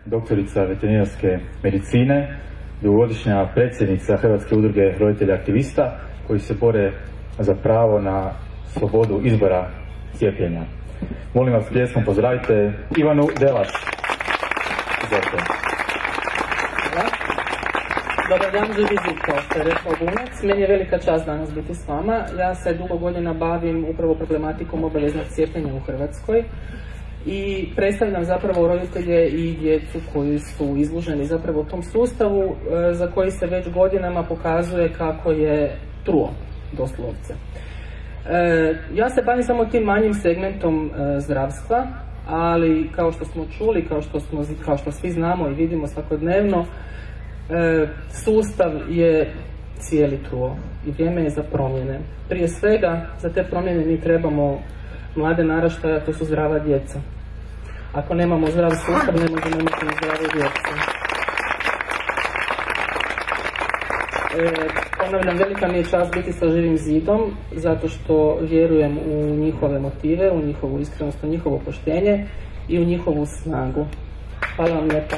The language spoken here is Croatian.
doktorica veterinarske medicine, dugogodišnja predsjednica Hrvatske udruge roditelja aktivista koji se bore za pravo na slobodu izbora cijepljenja. Molim vas, pljeskom pozdravite Ivanu Delaš. Dobar dan, živi zid, kao što je rekao Bunjac. Meni je velika čast danas biti s vama. Ja se dugo godina bavim upravo problematikom obaveznog cijepljenja u Hrvatskoj i predstavljam zapravo roditelje i djecu koji su izloženi zapravo u tom sustavu za koji se već godinama pokazuje kako je truo, doslovce. Ja se bavim samo tim manjim segmentom zdravstva, ali kao što smo čuli, kao što svi znamo i vidimo svakodnevno, sustav je cijeli truo i vrijeme je za promjene. Prije svega, za te promjene mi trebamo mlade naraštaje, to su zdrava djeca. Ako nemamo zdrav sustav, ne možemo imati ni zdrave djece. Ponavljam, velika mi je čast biti sa Živim zidom, zato što vjerujem u njihove motive, u njihovu iskrenost, u njihovo poštenje i u njihovu snagu. Hvala vam lijepa.